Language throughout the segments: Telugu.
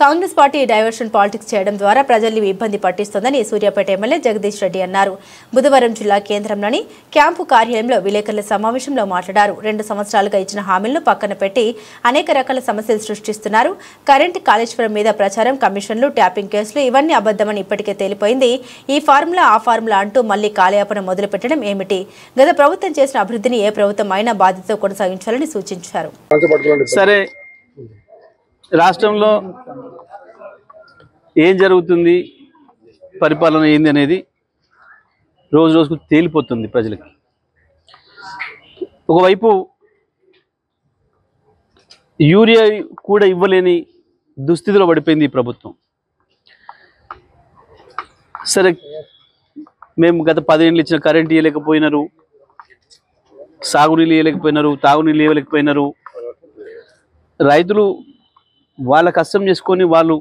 కాంగ్రెస్ పార్టీ డైవర్షన్ పాలిటిక్స్ చేయడం ద్వారా ప్రజల్ని ఇబ్బంది పట్టిస్తోందని సూర్యాపేట ఎమ్మెల్యే జగదీష్ రెడ్డి అన్నారు. బుధవారం జిల్లా కేంద్రంలోని క్యాంపు కార్యాలయంలో విలేకరుల సమావేశంలో మాట్లాడారు. 2 సంవత్సరాలుగా ఇచ్చిన హామీలను పక్కన పెట్టి అనేక రకాల సమస్యలు సృష్టిస్తున్నారు. కరెంట్, కాళేశ్వరం మీద ప్రచారం, కమిషన్లు, ట్యాపింగ్ కేసులు ఇవన్నీ అబద్ధమని ఇప్పటికే తేలిపోయింది. ఈ ఫార్ములా ఆ ఫార్ములా అంటూ మళ్లీ కాలయాపన మొదలుపెట్టడం ఏమిటి? గత ప్రభుత్వం చేసిన అభివృద్ధిని ఏ ప్రభుత్వం అయినా బాధ్యతతో కొనసాగించాలని సూచించారు. సరే, రాష్ట్రంలో ఏం జరుగుతుంది, పరిపాలన ఏంది అనేది రోజు రోజుకు తేలిపోతుంది ప్రజలకి. ఒకవైపు యూరియా కూడా ఇవ్వలేని దుస్థితిలో పడిపోయింది ఈ ప్రభుత్వం. సరే, మేము గత 10 ఏళ్ళు ఇచ్చిన కరెంట్ ఇవ్వలేకపోయినారు, సాగునీళ్ళు ఇవ్వలేకపోయినారు, తాగునీళ్ళు ఇవ్వలేకపోయినారు. రైతులు వాళ్ళ కష్టం చేసుకొని వాళ్ళు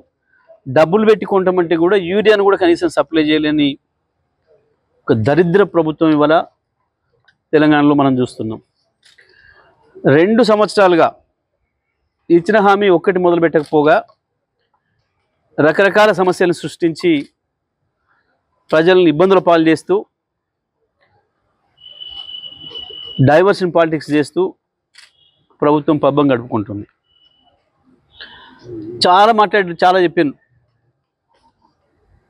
డబ్బులు పెట్టి కొంటామంటే కూడా యూరియాను కూడా కనీసం సప్లై చేయలేని ఒక దరిద్ర ప్రభుత్వం ఇవాళ తెలంగాణలో మనం చూస్తున్నాం. 2 సంవత్సరాలుగా ఇచ్చిన హామీ ఒక్కటి మొదలు పెట్టకపోగా రకరకాల సమస్యలను సృష్టించి ప్రజలను ఇబ్బందుల పాలు చేస్తూ డైవర్షన్ పాలిటిక్స్ చేస్తూ ప్రభుత్వం పబ్బం గడుపుకుంటుంది. చాలా చెప్పాను.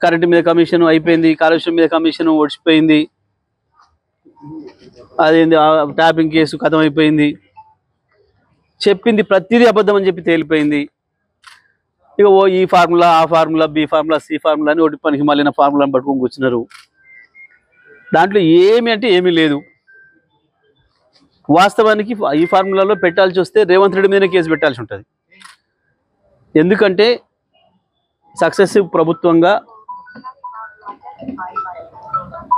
కరెంటు మీద కమిషన్ అయిపోయింది, కాలుష్యం మీద కమిషన్ ఓడిచిపోయింది, అదేంది ట్యాపింగ్ కేసు కథం అయిపోయింది. చెప్పింది ప్రతిదీ అబద్ధం అని చెప్పి తేలిపోయింది. ఇక ఈ ఫార్ములా, ఆ formula, B formula, C formula అని ఒకటి పనికి మళ్ళీ ఫార్ములాని పట్టుకొని కూర్చున్నారు. దాంట్లో ఏమి అంటే ఏమీ లేదు. వాస్తవానికి ఈ ఫార్ములాలో పెట్టాల్సి వస్తే రేవంత్ రెడ్డి మీదనే కేసు పెట్టాల్సి ఉంటుంది. ఎందుకంటే సక్సెసివ్ ప్రభుత్వంగా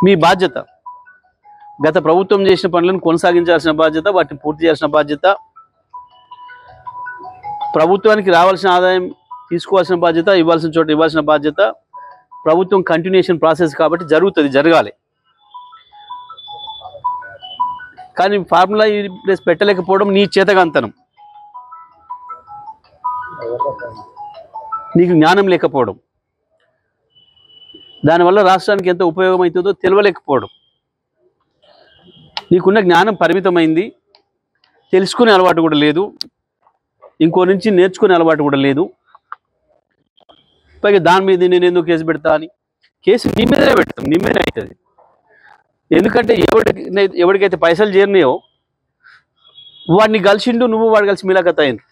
మీ బాధ్యత, గత ప్రభుత్వం చేసిన పనులను కొనసాగించాల్సిన బాధ్యత, వాటిని పూర్తి చేయాల్సిన బాధ్యత, ప్రభుత్వానికి రావాల్సిన ఆదాయం తీసుకోవాల్సిన బాధ్యత, ఇవ్వాల్సిన చోట ఇవ్వాల్సిన బాధ్యత. ప్రభుత్వం కంటిన్యూషన్ ప్రాసెస్ కాబట్టి జరుగుతుంది, జరగాలి. కానీ ఫార్ములా ఈ ప్లేస్ పెట్టలేకపోవడం నీ చేతగాంతనం, నీకు జ్ఞానం లేకపోవడం, దానివల్ల రాష్ట్రానికి ఎంత ఉపయోగం అవుతుందో తెలియలేకపోవడం. నీకున్న జ్ఞానం పరిమితమైంది, తెలుసుకునే అలవాటు కూడా లేదు, ఇంకో నుంచి నేర్చుకునే అలవాటు కూడా లేదు. పైగా దాని మీద నేను ఎందుకు కేసు పెడతా అని, కేసు నీ మీదనే పెడతాం, నీ మీదనే అవుతుంది. ఎందుకంటే ఎవరికైతే పైసలు చేరినాయో వాడిని కలిసిండు, నువ్వు వాడు కలిసి మిలాఖత్ అయింది.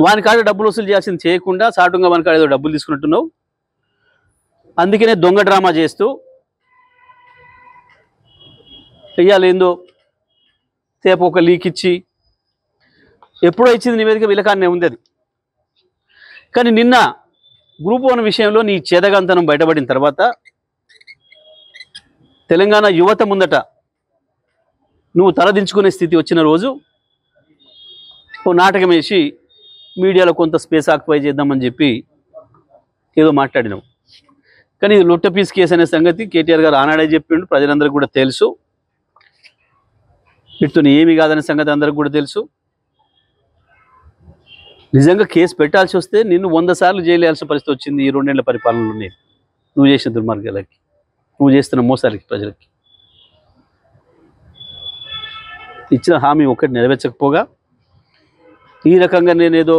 వాని కాడ డబ్బులు వసూలు చేయాల్సింది చేయకుండా సాటుగా వాని కాడ ఏదో డబ్బులు తీసుకున్నట్టున్నావు. అందుకనే దొంగ డ్రామా చేస్తూ చెయ్యాలేందో తేపు ఒక లీక్ ఇచ్చి ఎప్పుడో ఇచ్చింది నివేదిక విలకాన్నే ఉంది అది. కానీ నిన్న గ్రూప్ 1 విషయంలో నీ చేదగంతనం బయటపడిన తర్వాత తెలంగాణ యువత ముందట నువ్వు తలదించుకునే స్థితి వచ్చిన రోజు ఓ నాటకం వేసి మీడియాలో కొంత స్పేస్ ఆక్యుపై చేద్దామని చెప్పి ఏదో మాట్లాడినావు. కానీ ఇది లొట్ట పీస్ కేసు అనే సంగతి కేటీఆర్ గారు ఆనాడే చెప్పిండు, ప్రజలందరికీ కూడా తెలుసు. వీటితో ఏమి కాదనే సంగతి అందరికి కూడా తెలుసు. నిజంగా కేసు పెట్టాల్సి వస్తే నిన్ను 100 సార్లు జైలు వేయాల్సిన పరిస్థితి వచ్చింది ఈ 2 ఏళ్ల పరిపాలనలో. నువ్వు చేసిన దుర్మార్గాలకి, నువ్వు చేస్తున్న మోసాలకి, ప్రజలకి ఇచ్చిన హామీ ఒక్కటి నెరవేర్చకపోగా ఈ రకంగా నేనేదో